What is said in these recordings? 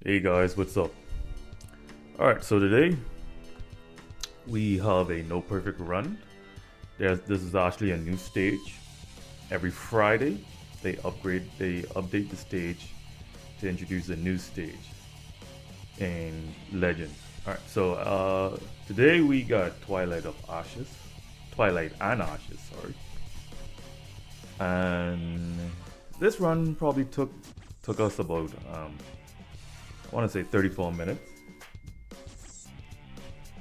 Hey guys, what's up? Alright, so today we have a no perfect run. This is actually a new stage. Every Friday they update the stage to introduce a new stage in Legend. Alright, so today we got Twilight and Ashes, sorry. And this run probably took us about I want to say 34 minutes.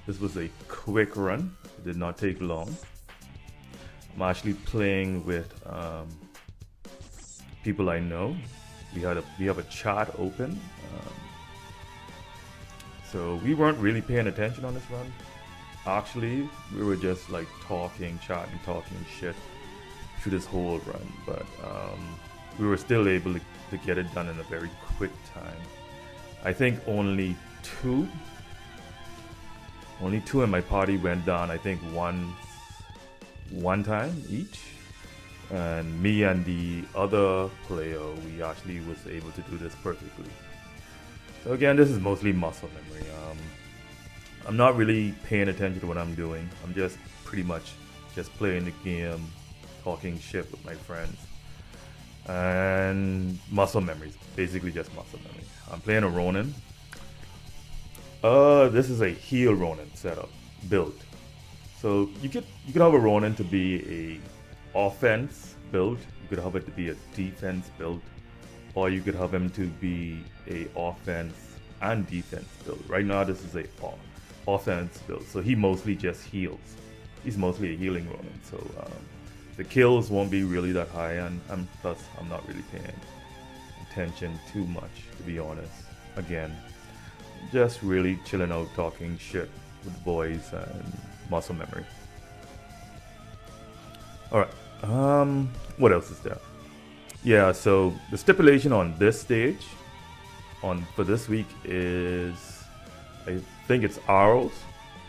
This was a quick run. It did not take long. I'm actually playing with people I know. We have a chat open. So we weren't really paying attention on this run. Actually, we were just like talking shit through this whole run. But we were still able to get it done in a very quick time. I think only two in my party went down. I think one time each, and me and the other player, we actually was able to do this perfectly. So again, this is mostly muscle memory. I'm not really paying attention to what I'm doing. I'm just pretty much just playing the game, talking shit with my friends, and muscle memories. Basically just muscle memory. I'm playing a Ronin. This is a heal Ronin setup build. So you could have a Ronin to be a offense build. You could have it to be a defense build, or you could have him to be a offense and defense build. Right now, this is a offense build. So he mostly just heals. He's mostly a healing Ronin. So the kills won't be really that high, and plus I'm not really paying attention too much, to be honest. Again, just really chilling out, talking shit with the boys and muscle memory. Alright, what else is there? Yeah, so the stipulation on this stage for this week is, I think it's arrows.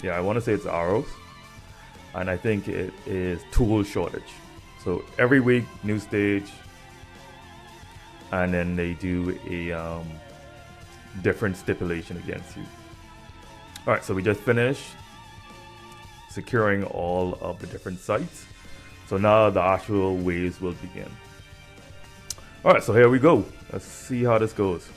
Yeah, I want to say it's arrows. And I think it is tool shortage. So every week, new stage, and then they do a different stipulation against you. All right, so we just finished securing all of the different sites. So now the actual waves will begin. All right, so here we go. Let's see how this goes.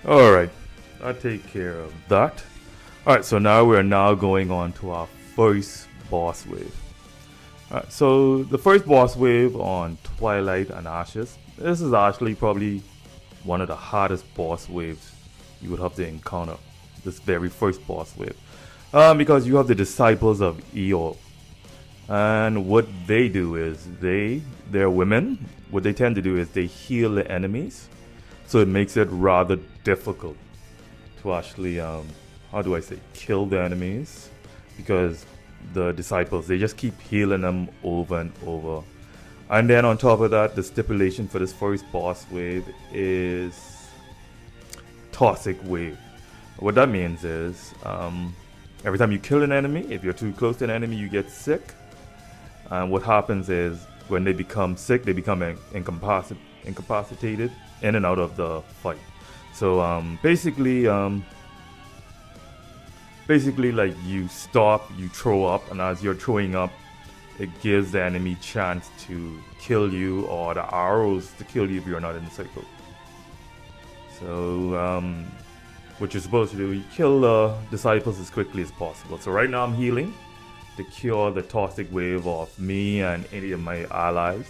Alright, I'll take care of that. Alright, so now we're now going on to our first boss wave. Alright, so the first boss wave on Twilight and Ashes, this is actually probably one of the hardest boss waves you would have to encounter. This very first boss wave. Because you have the disciples of Eeyore. And what they do is, they're women. What they tend to do is they heal the enemies. So it makes it rather difficult to actually, how do I say, kill the enemies. Because the disciples, they just keep healing them over and over. And then on top of that, the stipulation for this first boss wave is toxic wave. What that means is, every time you kill an enemy, if you're too close to an enemy, you get sick. And what happens is, when they become sick, they become incapacitated in and out of the fight. So basically like you stop, you throw up, and as you're throwing up, it gives the enemy chance to kill you, or the arrows to kill you if you're not in the cycle. So what you're supposed to do, you kill the disciples as quickly as possible. So right now I'm healing to cure the toxic wave of me and any of my allies.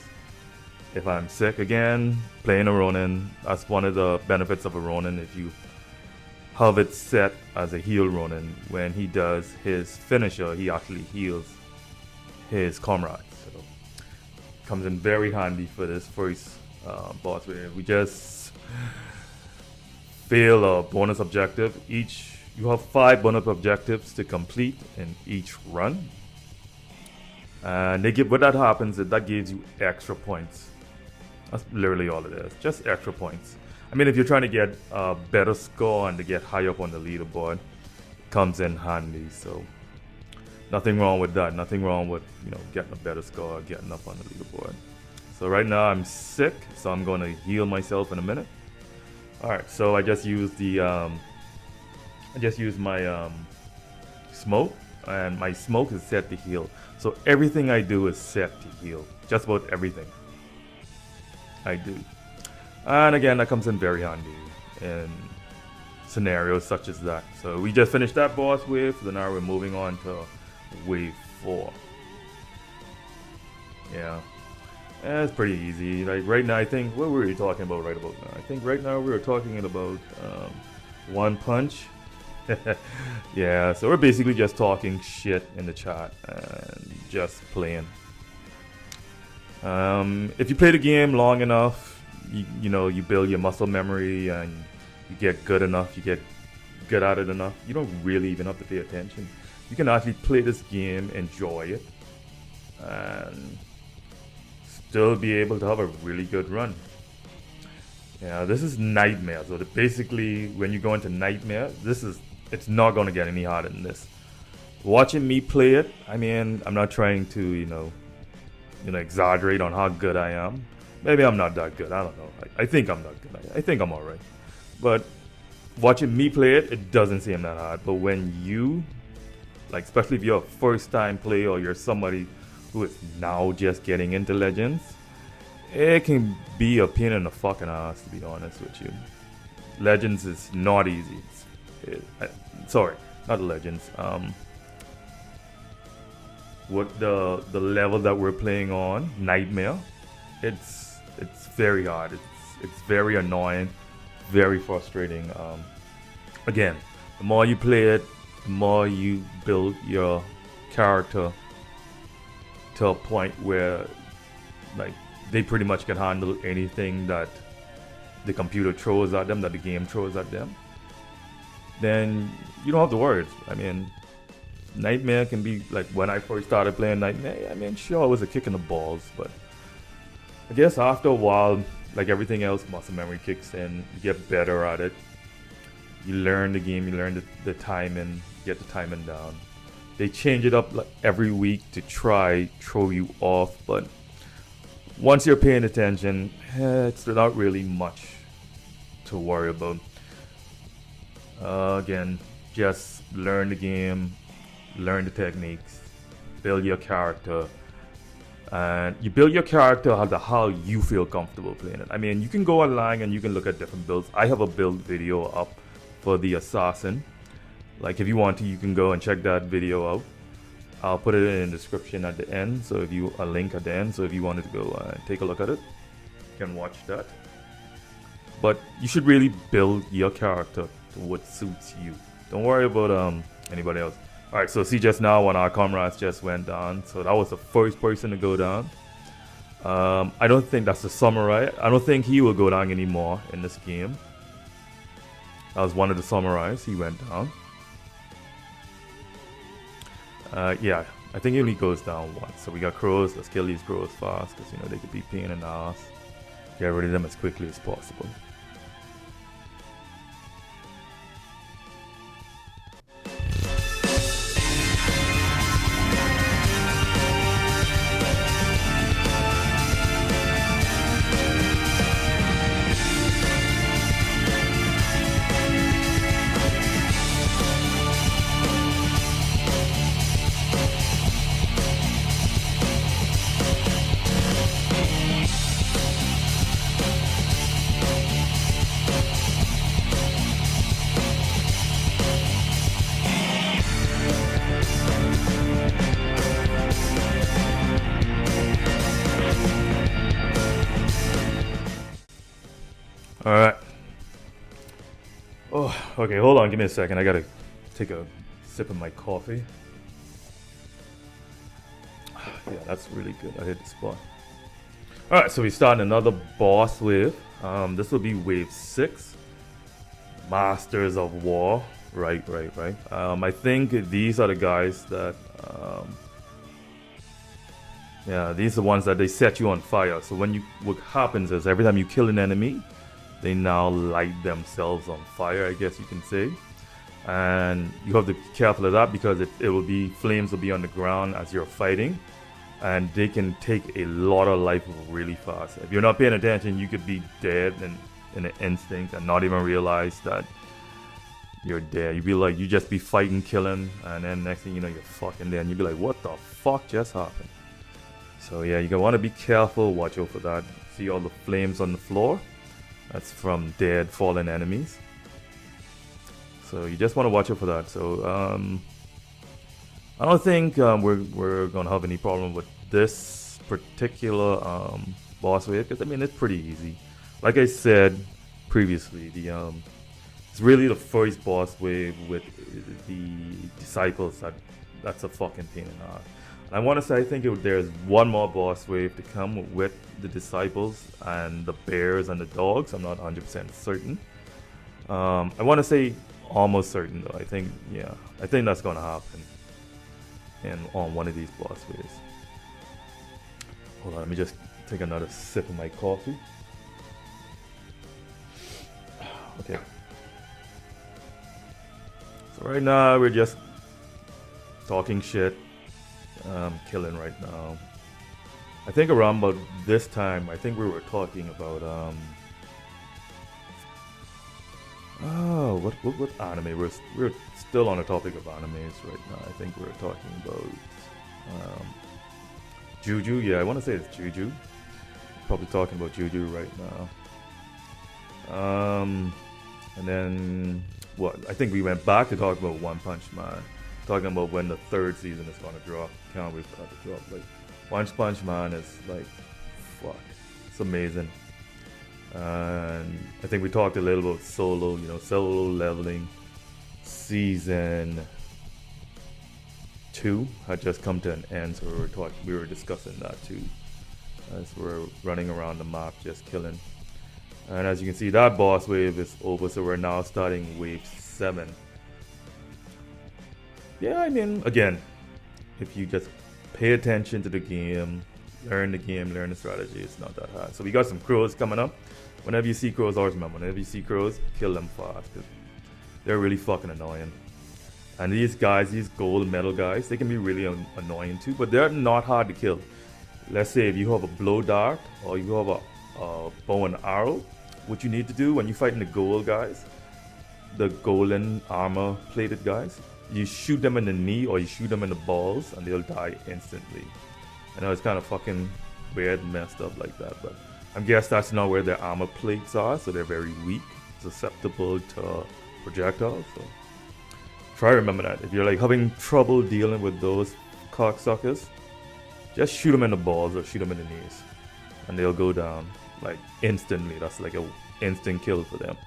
If I'm sick again, playing a Ronin, that's one of the benefits of a Ronin. If you have it set as a heal Ronin, when he does his finisher, he actually heals his comrades. So comes in very handy for this first boss wave. We just fail a bonus objective. You have 5 bonus objectives to complete in each run. And what that happens is that gives you extra points. That's literally all it is, just extra points. I mean, if you're trying to get a better score and to get high up on the leaderboard, it comes in handy. So nothing wrong with that. Nothing wrong with, getting a better score, getting up on the leaderboard. So right now I'm sick, so I'm going to heal myself in a minute. All right, so I just used my smoke, and my smoke is set to heal. So everything I do is set to heal. Just about everything I do. And again, that comes in very handy in scenarios such as that. So we just finished that boss wave, so now we're moving on to wave 4. Yeah. And it's pretty easy. Like right now, I think, what were we talking about right about now? I think right now we were talking about One Punch. Yeah, so we're basically just talking shit in the chat and just playing. If you play the game long enough, you build your muscle memory and you get good enough, you get good at it enough, you don't really even have to pay attention. You can actually play this game, enjoy it, and still be able to have a really good run. Yeah, this is Nightmare. So basically, when you go into Nightmare, it's not going to get any harder than this. Watching me play it, I mean, I'm not trying to, exaggerate on how good I am. Maybe I'm not that good. I don't know. I think I'm not good. I think I'm alright. But watching me play it, it doesn't seem that hard. But when you, especially if you're a first time player or you're somebody who is now just getting into Legends, it can be a pain in the fucking ass, to be honest with you. Legends is not easy. Sorry, not Legends. What the level that we're playing on, Nightmare, it's very hard. It's very annoying, very frustrating. Again, the more you play it, the more you build your character to a point where they pretty much can handle anything that the computer throws at them, that the game throws at them. Then you don't have to worry. I mean, Nightmare can be when I first started playing Nightmare, I mean, sure, it was a kick in the balls, but I guess after a while, like everything else, muscle memory kicks in, you get better at it. You learn the game, you learn the timing, get the timing down. They change it up every week to throw you off, but once you're paying attention, it's not really much to worry about. Again, just learn the game, learn the techniques, build your character, And you build your character how you feel comfortable playing it. I mean, you can go online and you can look at different builds. I have a build video up for the assassin. Like if you want to, you can go and check that video out. I'll put it in the description at the end, so if you a link at the end, so if you wanted to go take a look at it, you can watch that. But you should really build your character to what suits you. Don't worry about anybody else. Alright, so see, just now one of our comrades just went down, so that was the first person to go down. I don't think that's the samurai. I don't think he will go down anymore in this game. That was one of the samurais. He went down. Yeah, I think he only goes down once. So we got crows. Let's kill these crows fast, because you know they could be pain in the ass. Get rid of them as quickly as possible. Alright. Oh, okay, hold on, give me a second. I gotta take a sip of my coffee. Yeah, that's really good. I hit the spot. Alright, so we start another boss wave. This will be wave 6. Masters of War. Right. I think these are the guys that yeah, these are the ones that they set you on fire. So what happens is every time you kill an enemy, they now light themselves on fire, I guess you can say. And you have to be careful of that, because flames will be on the ground as you're fighting, and they can take a lot of life really fast. If you're not paying attention, you could be dead in an instinct and not even realize that you're dead. You'd be like, you just be fighting, killing, and then next thing you know, you're fucking dead. And you'd be like, what the fuck just happened? So yeah, you want to be careful, watch out for that. See all the flames on the floor? That's from dead, fallen enemies. So you just want to watch out for that. So I don't think we're gonna have any problem with this particular boss wave, because I mean it's pretty easy. Like I said previously, it's really the first boss wave with the disciples that's a fucking pain in the ass. I want to say I think there's one more boss wave to come with the disciples and the bears and the dogs. I'm not 100% certain. I want to say almost certain though. I think that's gonna happen on one of these boss waves. Hold on, let me just take another sip of my coffee. Okay. So right now we're just talking shit. Killing right now. I think around about this time, I think we were talking about what anime? We're still on the topic of animes right now. I think we're talking about Juju. Yeah, I want to say it's Juju. Probably talking about Juju right now. And then what? I think we went back to talk about One Punch Man. Talking about when the 3rd season is gonna drop. Can't wait for that to drop. Like, One Punch Man is like, fuck, it's amazing. And I think we talked a little about Solo. Solo Leveling season 2 had just come to an end, so we were discussing that too, as we're running around the map just killing. And as you can see, that boss wave is over, so we're now starting wave 7. Yeah, I mean, again, if you just pay attention to the game, learn the strategy, it's not that hard. So we got some crows coming up. Whenever you see crows, always remember, whenever you see crows, kill them fast, because they're really fucking annoying. And these guys, these gold medal guys, they can be really annoying too, but they're not hard to kill. Let's say if you have a blow dart, or you have a bow and arrow, what you need to do when you're fighting the gold guys, the golden armor plated guys, you shoot them in the knee or you shoot them in the balls and they'll die instantly. I know it's kind of fucking weird and messed up like that, but I guess that's not where their armor plates are, so they're very weak, susceptible to projectiles. So try to remember that. If you're like having trouble dealing with those cocksuckers, just shoot them in the balls or shoot them in the knees, and they'll go down like instantly. That's like a instant kill for them.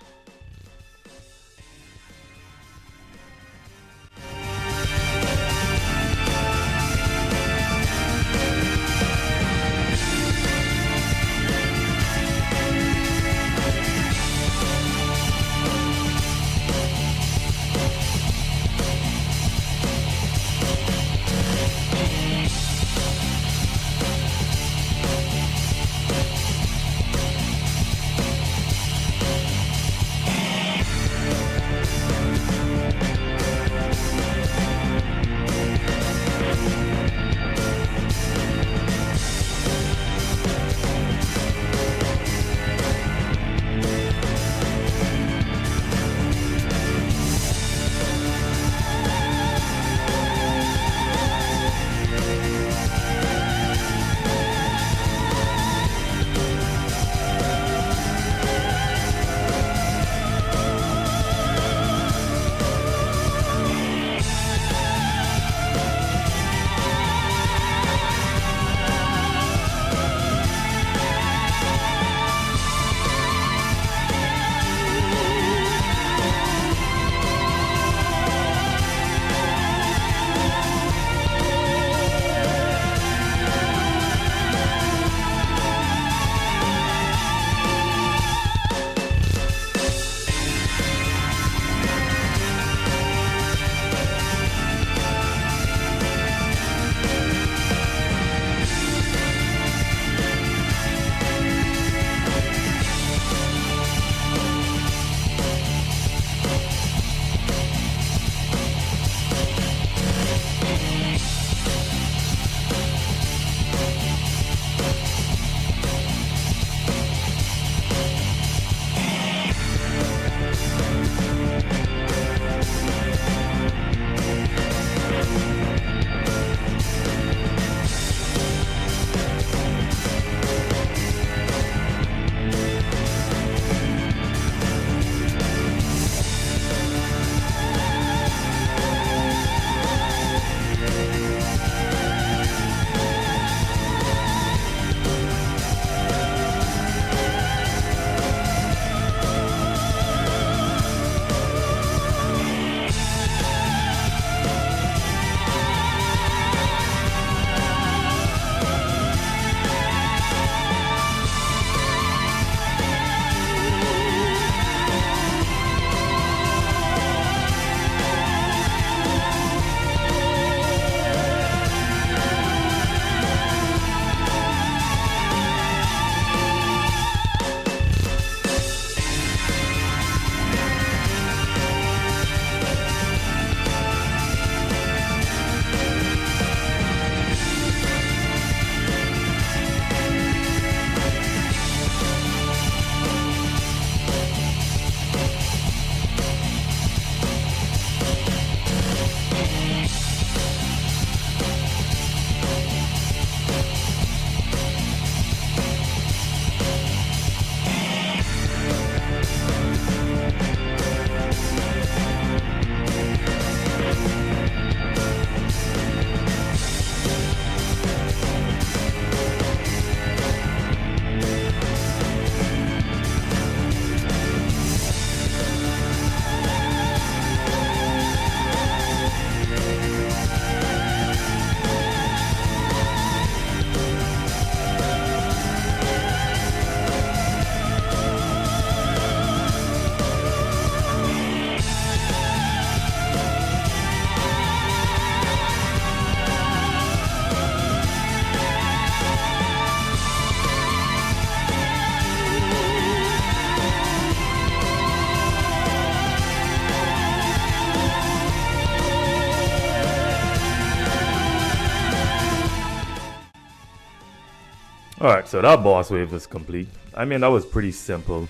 Alright, so that boss wave is complete. I mean, that was pretty simple.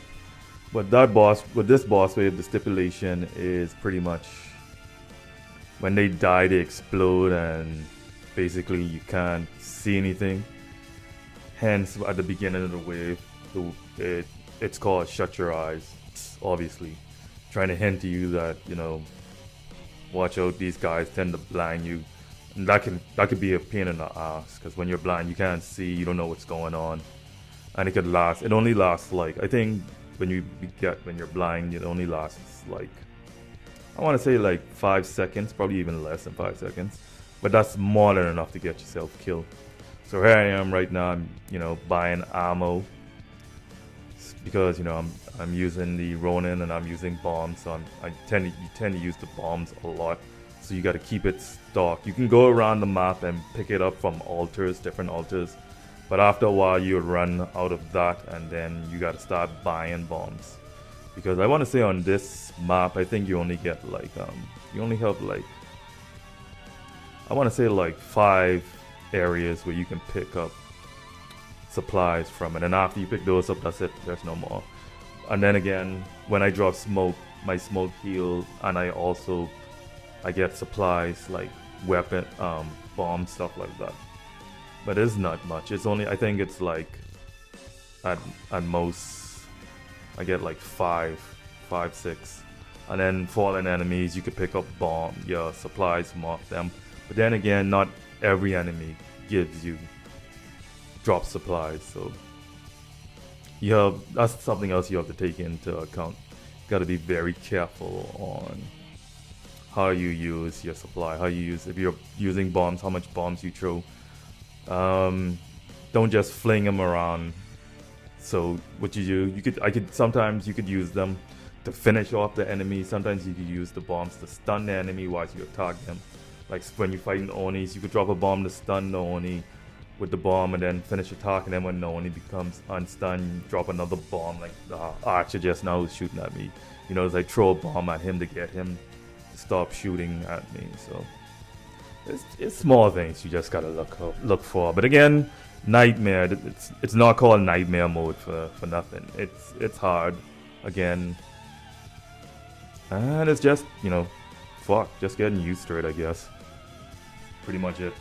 But with this boss wave, the stipulation is pretty much when they die, they explode and basically you can't see anything. Hence, at the beginning of the wave, it's called shut your eyes. It's obviously trying to hint to you that, watch out, these guys tend to blind you. And that could be a pain in the ass, because when you're blind, you can't see, you don't know what's going on. And it only lasts like, I think when you're blind, it only lasts like, I want to say like 5 seconds, probably even less than 5 seconds. But that's more than enough to get yourself killed. So here I am right now, I'm, buying ammo. Because, I'm using the Ronin and I'm using bombs, so you tend to use the bombs a lot. So you got to keep it stocked. You can go around the map and pick it up from different altars. But after a while, you run out of that, and then you got to start buying bombs. Because I want to say on this map, I think you only get like, you only have like, I want to say like 5 areas where you can pick up supplies from it. And after you pick those up, that's it. There's no more. And then again, when I drop smoke, my smoke heal, and I get supplies like weapon, bomb, stuff like that. But it's not much. It's only, I think it's like, at most, I get like 5, 6. And then fallen enemies, you could pick up supplies from them. But then again, not every enemy gives you drop supplies, so that's something else you have to take into account. You got to be very careful on how you use your supply, if you're using bombs, how much bombs you throw. Don't just fling them around. So what you do, sometimes you could use them to finish off the enemy. Sometimes you could use the bombs to stun the enemy while you attack them. Like when you're fighting Onis, you could drop a bomb to stun the Oni with the bomb and then finish attacking them. When the Oni becomes unstunned, drop another bomb. Like the archer just now was shooting at me. As I throw a bomb at him to get him to stop shooting at me. So it's small things you just gotta look for. But again, Nightmare, it's not called Nightmare mode for nothing. It's hard, again, and it's just just getting used to it, I guess. Pretty much it.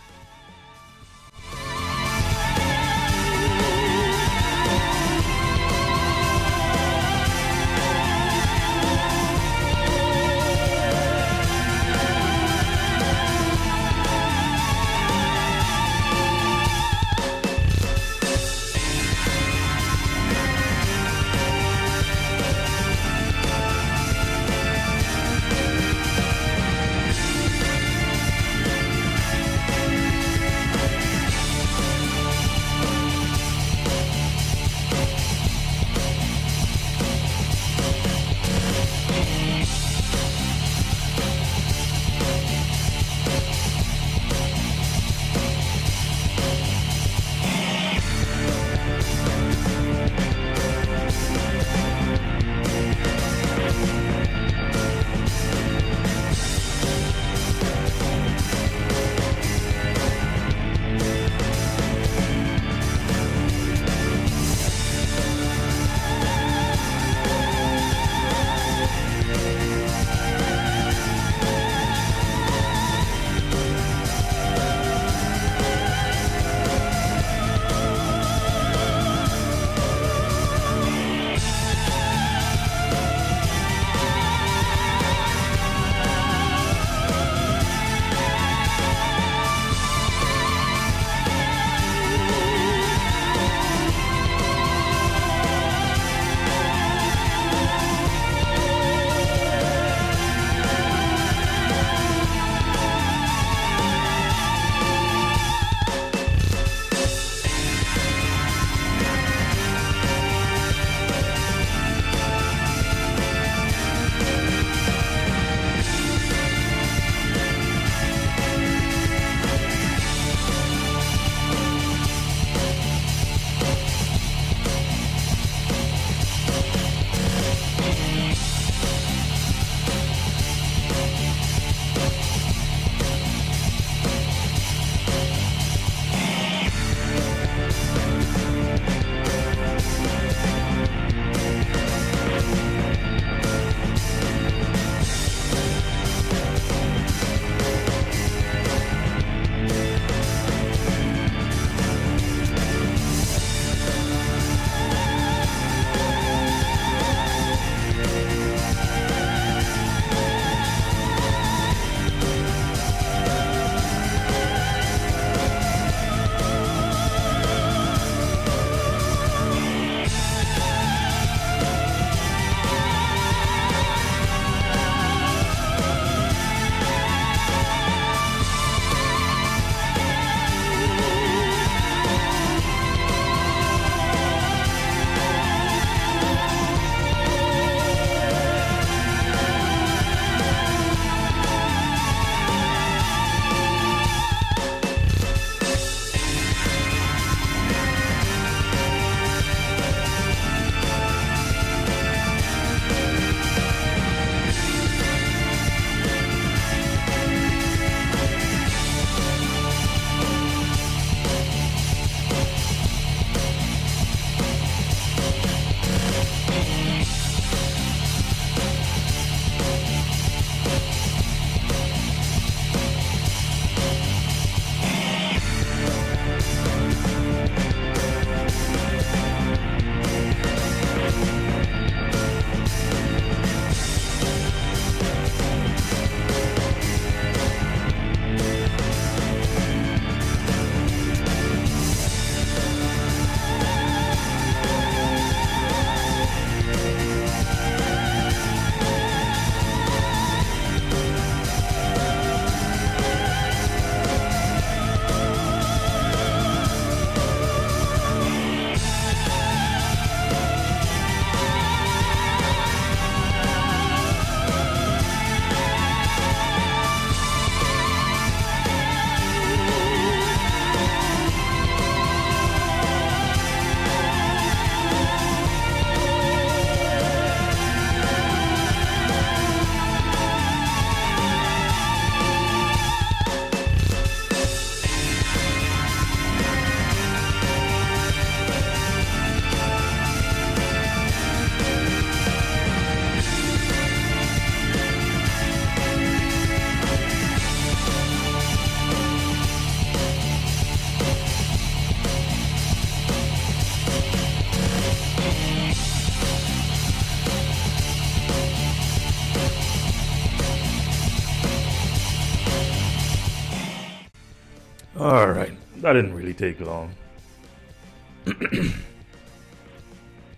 Alright, that didn't really take long.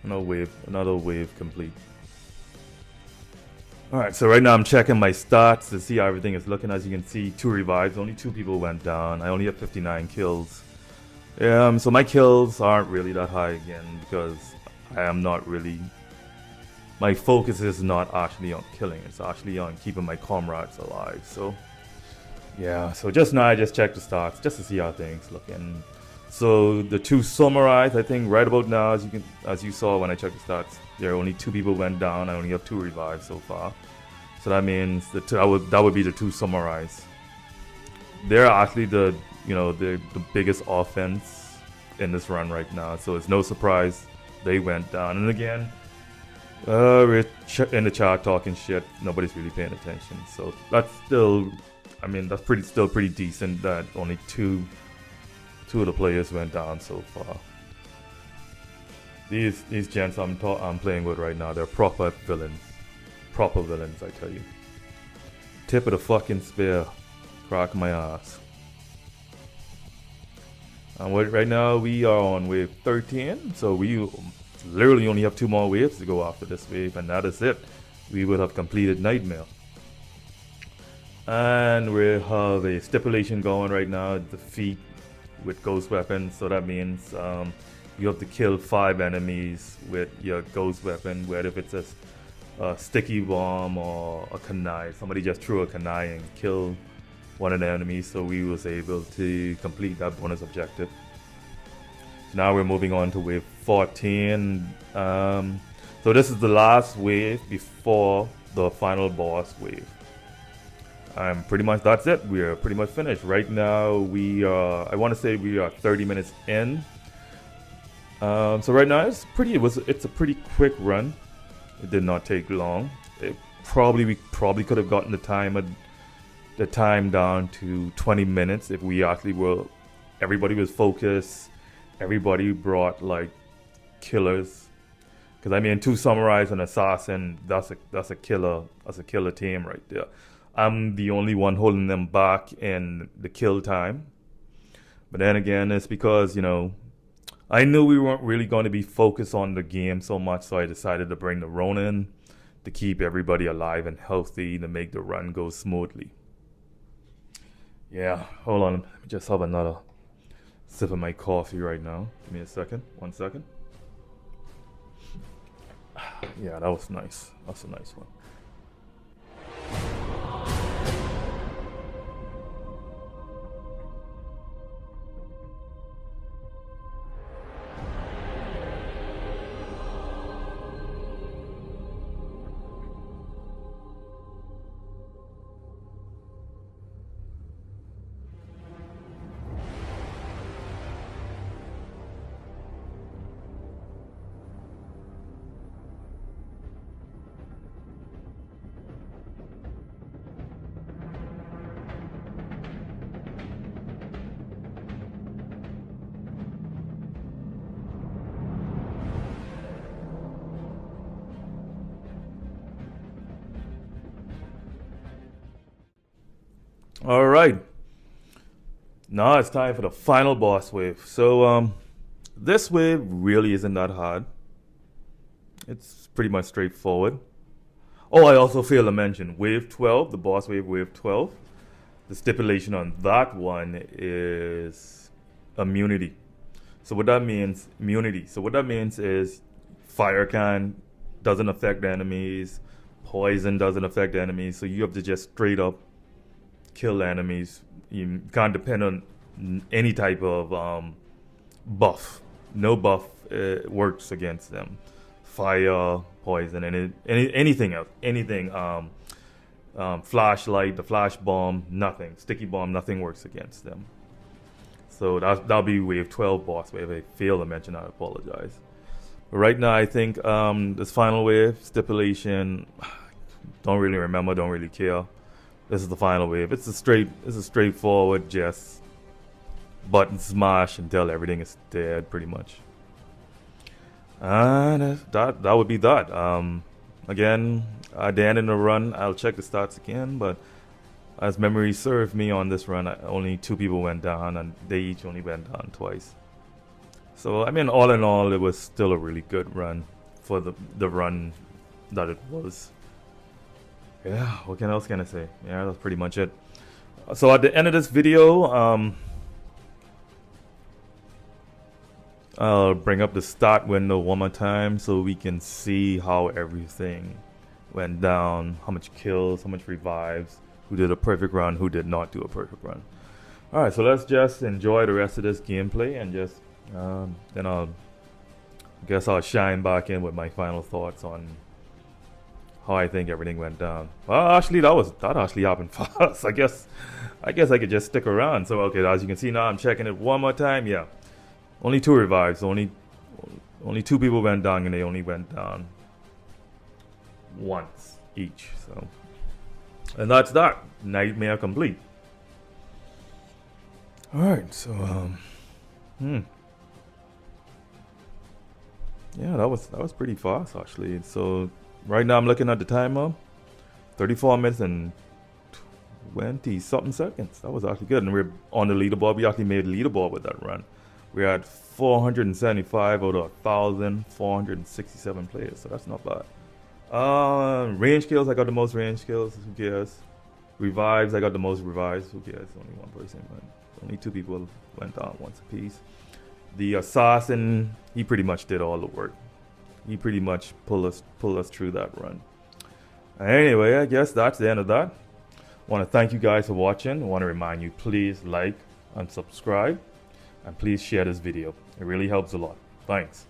Another wave complete. Alright, so right now I'm checking my stats to see how everything is looking. As you can see, 2 revives, only 2 people went down. I only have 59 kills. So my kills aren't really that high again because I am not really... My focus is not actually on killing, it's actually on keeping my comrades alive. So yeah, so just now I just checked the stats just to see how things look. And so the 2 samurais, I think right about now, as you saw when I checked the stats, there are only 2 people went down. I only have 2 revives so far. So that means that would be the 2 samurais. They're actually the biggest offense in this run right now. So it's no surprise they went down. And again, we're in the chat talking shit. Nobody's really paying attention. So that's still, that's still pretty decent that only two of the players went down so far. These gents I'm playing with right now, they're proper villains. Proper villains, I tell you. Tip of the fucking spear. Crack my ass. And right now we are on wave 13, so we literally only have 2 more waves to go after this wave, and that is it. We will have completed Nightmare. And we have a stipulation going right now, defeat with ghost weapons. So that means you have to kill 5 enemies with your ghost weapon, whether if it's a sticky bomb or a kunai. Somebody just threw a kunai and killed one of the enemies, so we was able to complete that bonus objective. Now we're moving on to wave 14. So this is the last wave before the final boss wave. Pretty much that's it. We are pretty much finished. Right now I want to say we are 30 minutes in. So right now it's a pretty quick run. It did not take long. We probably could have gotten the time down to 20 minutes if we actually everybody was focused. Everybody brought like killers, because 2 samurais and assassin, that's a killer team right there. I'm the only one holding them back in the kill time, but then again it's because I knew we weren't really going to be focused on the game so much, so I decided to bring the Ronin to keep everybody alive and healthy, to make the run go smoothly. Yeah, hold on, let me just have another sip of my coffee right now. Give me a second. 1 second. Yeah, that was nice. That's a nice one. All right. Now it's time for the final boss wave. So this wave really isn't that hard. It's pretty much straightforward. Oh, I also failed to mention wave 12, the boss wave 12. The stipulation on that one is immunity. So what that means is fire doesn't affect the enemies, poison doesn't affect the enemies, so you have to just straight up kill enemies. You can't depend on any type of buff. No buff works against them. Fire, poison, and anything else. Anything. Flashlight, the flash bomb, nothing. Sticky bomb, nothing works against them. So that'll be wave 12 boss wave. If I fail to mention, I apologize. But right now, I think this final wave stipulation, don't really remember, don't really care. This is the final wave. It's a straightforward just button smash until everything is dead, pretty much. And that would be that. Again, at the end of the run, I'll check the stats again, but As memory served me on this run, only 2 people went down, and they each only went down twice. So I mean, all in all, it was still a really good run for the run that it was. Yeah, what else can I say? Yeah, that's pretty much it. So at the end of this video, I'll bring up the start window one more time so we can see how everything went down, how much kills, how much revives, who did a perfect run, who did not do a perfect run. Alright, so let's just enjoy the rest of this gameplay and just then I'll shine back in with my final thoughts on how I think everything went down. Well, actually, that actually happened fast. I guess I could just stick around. So okay, as you can see now, I'm checking it one more time. Yeah, only 2 revives. Only 2 people went down, and they only went down once each. So, and that's that. Nightmare complete. All right. So yeah, that was pretty fast actually. So right now I'm looking at the timer, 34 minutes and 20 something seconds. That was actually good, and we're on the leaderboard. We actually made the leaderboard with that run. We're at 475 out of 1,467 players, so that's not bad. Range kills, I got the most range kills. Who cares? Revives, I got the most revives. Who cares? Only one person went. Only 2 people went down once apiece. The assassin, he pretty much did all the work. He pretty much pulled us through that run. Anyway, I guess that's the end of that. I want to thank you guys for watching. I want to remind you, please like and subscribe, and please share this video. It really helps a lot. Thanks.